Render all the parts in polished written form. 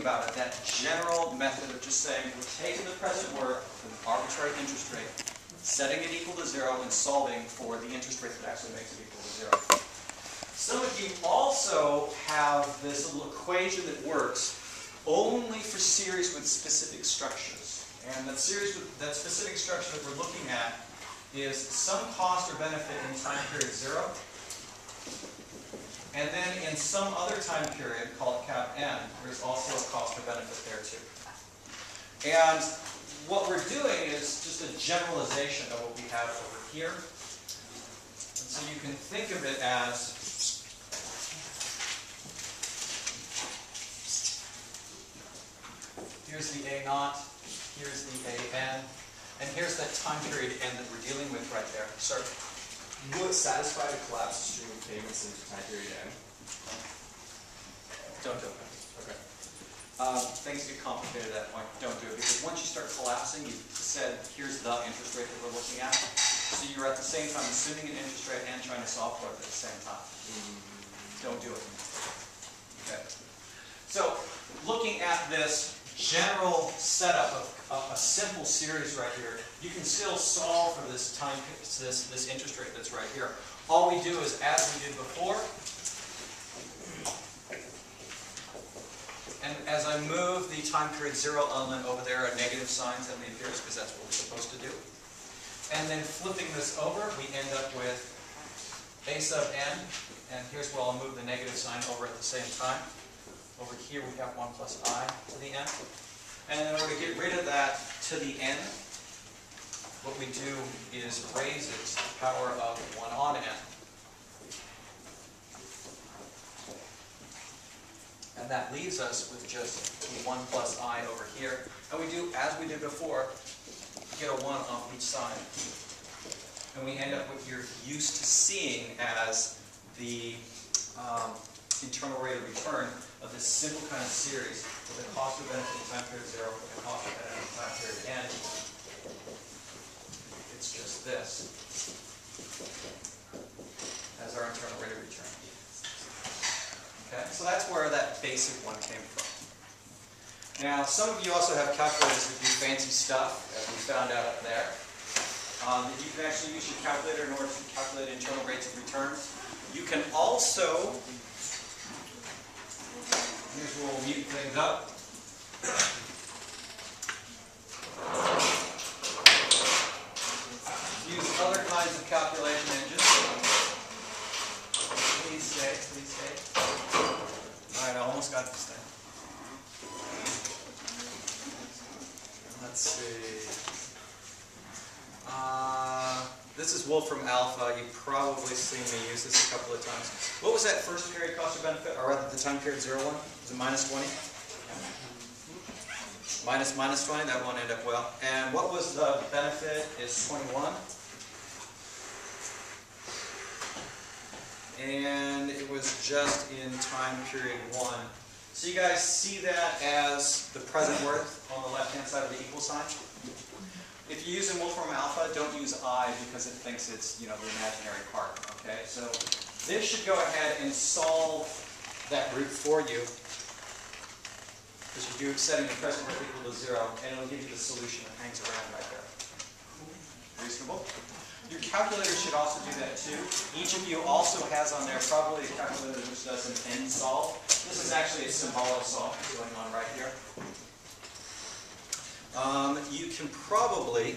about it, that general method of just saying we're taking the present worth of an arbitrary interest rate, setting it equal to 0, and solving for the interest rate that actually makes it equal to 0. Some of you also have this little equation that works only for series with specific structures. And that specific structure that we're looking at is some cost or benefit in time period 0. And then in some other time period, called cap n, there's also a cost or benefit there too. And what we're doing is just a generalization of what we have over here. And so you can think of it as here's the A0, here's the AN, and here's that time period n that we're dealing with right there. Sir? Will it satisfy the collapsed stream of payments into time period n? Don't do it. Okay. Things get complicated at that point. Don't do it, because once you start collapsing, you said, here's the interest rate that we're looking at. So you're at the same time assuming an interest rate and trying to solve for it at the same time. Don't do it. Okay. So looking at this general setup of a simple series right here, you can still solve for this this interest rate that's right here. All we do is, as we did before, and as I move the time period 0 element over there, a negative sign suddenly appears because that's what we're supposed to do. And then flipping this over, we end up with a sub n, and here's where I'll move the negative sign over at the same time. Over here we have 1 plus I to the n. And in order to get rid of that to the n, what we do is raise it to the power of 1 on n. And that leaves us with just 1 plus I over here. And we do, as we did before, get a 1 off each side. And we end up what you're used to seeing as the internal rate of return of this simple kind of series with a cost or benefit in time period 0 and a cost or benefit in time period n. It's just this as our internal rate of return. Okay, so that's where that basic one came from. Now, some of you also have calculators that do fancy stuff, as we found out up there. That you can actually use your calculator in order to calculate internal rates of return. You can also, here's where we'll mute things up. Use other kinds of calculation engines. Please stay, please stay. Alright, I almost got this thing. Let's see. This is Wolfram Alpha. You've probably seen me use this a couple of times. What was that first period cost or benefit, or rather the time period 0, 1? Was it minus 20? Minus 20, that won't end up well. And what was the benefit is 21. And it was just in time period 1. So you guys see that as the present worth on the left-hand side of the equal sign? If you're using Wolfram Alpha, don't use I because it thinks it's, the imaginary part. Okay, so this should go ahead and solve that root for you, because you're setting the present worth equal to 0, and it'll give you the solution that hangs around right there. Reasonable? Your calculator should also do that too. Each of you also has on there probably a calculator which does an n solve. This is actually a symbolic solve going on right here. You can probably,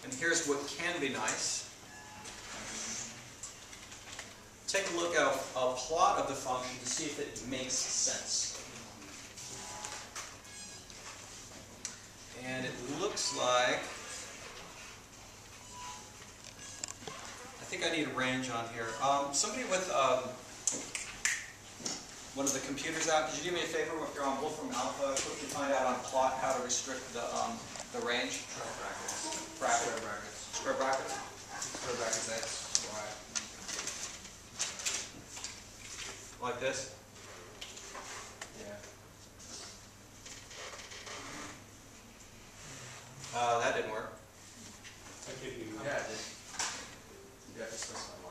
and here's what can be nice, take a look at a plot of the function to see if it makes sense. And it looks like, I think I need a range on here. Somebody with one of the computers out, could you do me a favor if you're on Wolfram Alpha, quickly find out on plot how to restrict the range? Square brackets. Square brackets. Square brackets? Square brackets X, Y. Like this? Yeah. That didn't work. Yeah, it did. You have to specify Y.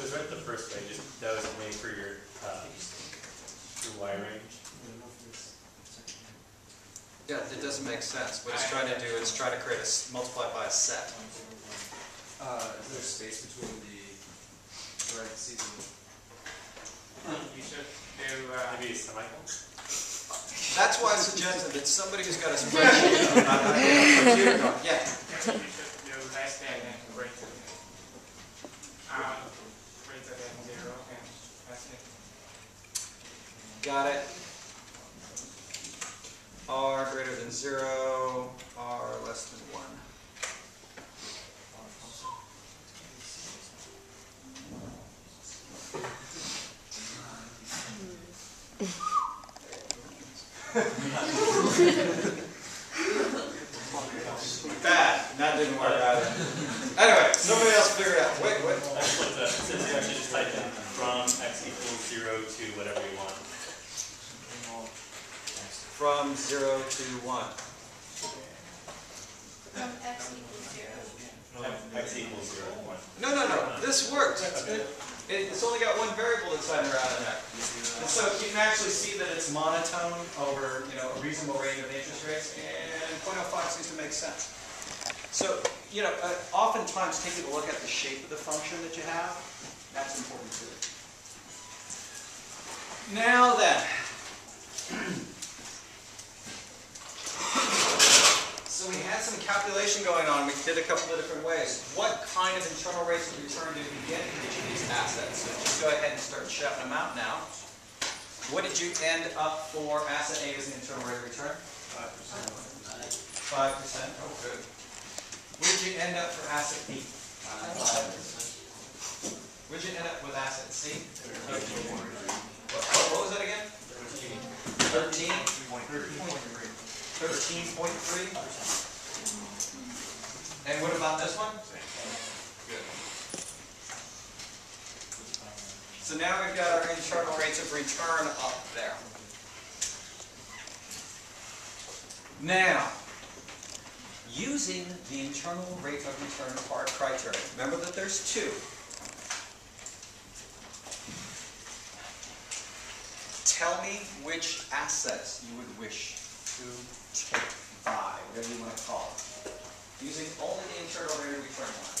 was right the first way, just that was made for your wire range. Yeah, it doesn't make sense. What it's trying to do is try to create multiply by a set. Is there space between the parentheses and You should do, Maybe a semicolon? That's why I suggested that somebody who's got a spreadsheet, not a computer going. Yeah. you should do less than and greater than. Greater than 0 and less than. Got it. R greater than 0, R less than 1. Bad. That didn't work either. Anyway, somebody else figure it out. Wait. Actually, it says you actually just type in from x equals 0 to whatever you want. From 0 to 1. From x equals 0. X equals 0 to 1. No. This works. It's only got one variable inside and around there. And so you can actually see that it's monotone over a reasonable range of interest rates, and 0.05 seems to make sense. So, oftentimes taking a look at the shape of the function that you have, that's important too. Now then, so we had some calculation going on. We did a couple of different ways. What kind of internal rates of return did we get for each of these assets? So just go ahead and start shouting them out now. What did you end up for asset A as the internal rate of return? 5%. 5%. Oh, good. What did you end up for asset B? 5%. What did you end up with asset C? 13. What was that again? 13. 13.3. And what about this one? Good. So now we've got our internal rates of return up there. Now, using the internal rate of return criteria, remember that there's two. Tell me which assets you would wish to take, buy, whatever you want to call it, using only the internal rate of return line.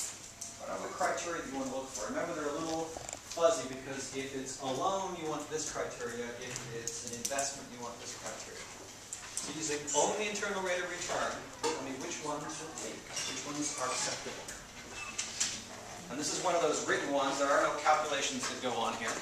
What are the criteria you want to look for? Remember, they're a little fuzzy because if it's a loan, you want this criteria. If it's an investment, you want this criteria. So using only internal rate of return, tell me which ones will take, which ones are acceptable. And this is one of those written ones. There are no calculations that go on here.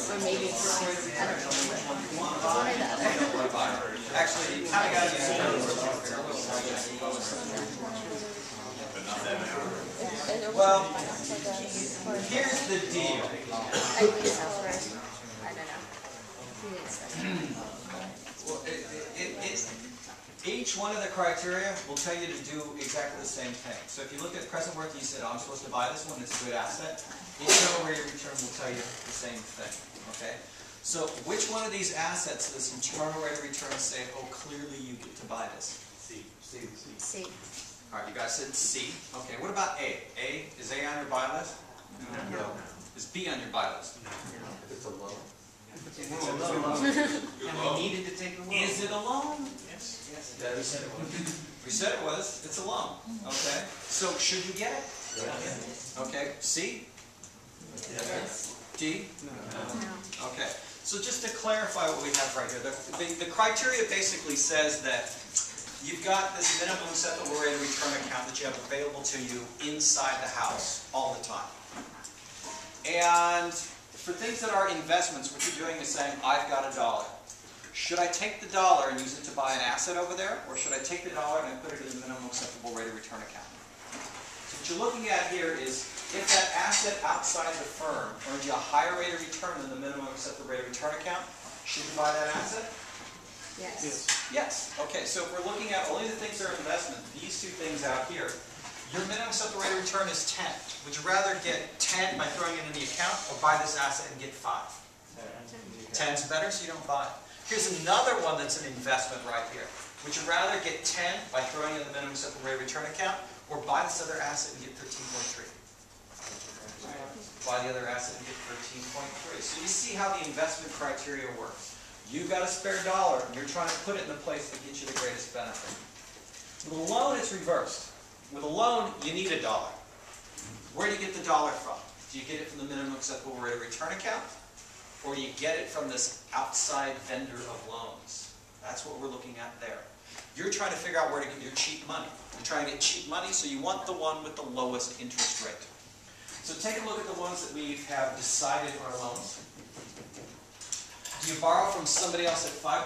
Or maybe it's I don't know. One or the other. Actually, you kind of got to use Well, here's the deal. I think so first. I don't know. Well, each one of the criteria will tell you to do exactly the same thing. So if you look at present worth, you said, oh, I'm supposed to buy this one, it's a good asset. Internal rate of return will tell you the same thing. Okay? So which one of these assets does internal rate of return say, oh, clearly you get to buy this? C. C. All right, you guys said C. Okay, what about A? A, is A on your buy list? No. Is B on your buy list? if it's a loan? And we needed to take a loan. Is it a loan? Yes. Yeah, we said it was. We said it was. It's a loan. Okay. So should you get it? Okay. C? Yes. D? No. Okay. So just to clarify what we have right here, the criteria basically says that you've got this minimum acceptable rate of return account that you have available to you inside the house all the time. And for things that are investments, what you're doing is saying, I've got $1. Should I take the $1 and use it to buy an asset over there, or should I take the $1 and put it in the minimum acceptable rate of return account? So what you're looking at here is If that asset outside the firm earned you a higher rate of return than the minimum acceptable rate of return account, should you buy that asset? Yes. Yes. Okay, so if we're looking at only the things that are investment, these two things out here, your minimum acceptable rate of return is 10. Would you rather get 10 by throwing it in the account or buy this asset and get 5? 10's better, so you don't buy it. Here's another one that's an investment right here. Would you rather get 10 by throwing in the minimum acceptable rate of return account or buy this other asset and get 13.3? Buy the other asset and get 13.3. So you see how the investment criteria works. You've got a spare dollar, and you're trying to put it in the place that gets you the greatest benefit. With a loan, it's reversed. With a loan, you need $1. Where do you get the dollar from? Do you get it from the minimum acceptable rate of return account? Or do you get it from this outside vendor of loans? That's what we're looking at there. You're trying to figure out where to get your cheap money. You're trying to get cheap money, so you want the one with the lowest interest rate. So take a look at the ones that we have decided are loans. Do you borrow from somebody else at 5%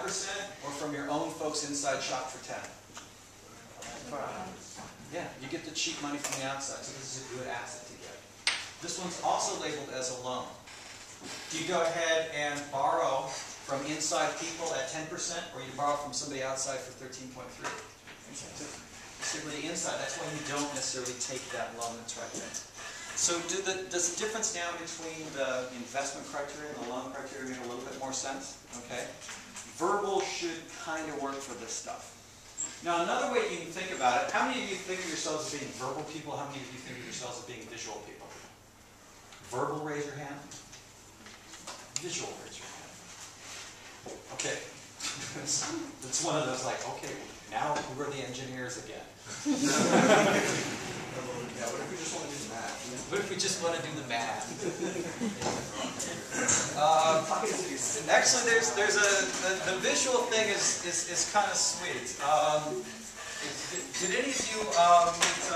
or from your own folks inside shop for 10? Yeah, you get the cheap money from the outside, so this is a good asset to get. This one's also labeled as a loan. Do you go ahead and borrow from inside people at 10% or you borrow from somebody outside for 13.3? Simply inside, that's why you don't necessarily take that loan that's right there. So does the difference now between the investment criteria and the loan criteria make a little bit more sense? Okay. Verbal should kind of work for this stuff. Now another way you can think about it, how many of you think of yourselves as being verbal people? How many of you think of yourselves as being visual people? Verbal, raise your hand. Visual, raise your hand. Okay. It's one of those like, okay, now who are the engineers again? Yeah, what if we just want to do the math? What if we just want to do the math? Actually, the visual thing is kind of sweet. Did any of you meet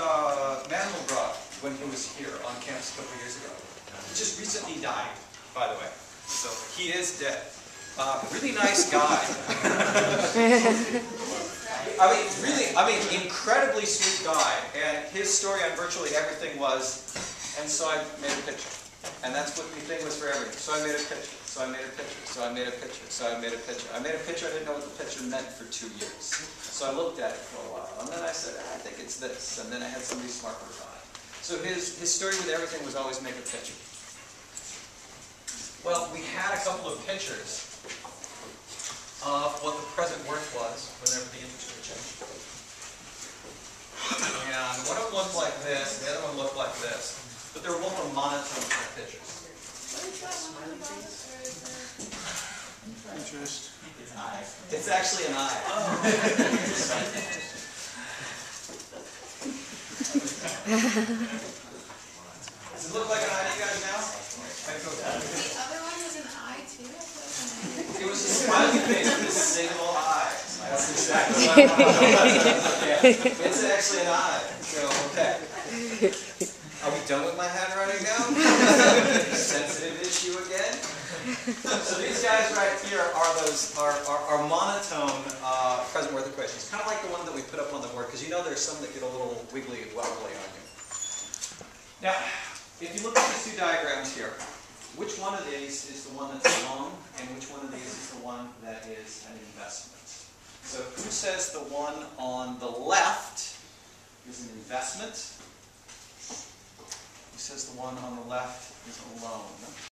Mandelbrot when he was here on campus a couple years ago? He just recently died, by the way. So he is dead. Really nice guy. Incredibly sweet guy. And his story on virtually everything was, and so I made a picture. And that's what the thing was for everything. So I made a picture. So I made a picture. So I made a picture. So I made a picture. I made a picture. I didn't know what the picture meant for 2 years. So I looked at it for a while. And then I said, I think it's this. And then I had somebody smart work on it. So his story with everything was always make a picture. Well, we had a couple of pictures of what the present worth was whenever the interest rate changed. And one of them looked like this, the other one looked like this. But they were both on monotone kind of pictures. Interest. It's actually an eye. Does it look like an eye to you guys now? The other one was an eye too? It was a smiley face with a single eye. That's exactly what I'm It's actually an eye. So, okay. Are we done with my handwriting now? Sensitive issue again? So these guys right here are monotone present worth equations. Kind of like the one that we put up on the board, because you know there's some that get a little wiggly and wobbly on you. Now, if you look at these two diagrams here, which one of these is the one that's a loan, and which one of these is the one that is an investment? So who says the one on the left is an investment? Who says the one on the left is a loan?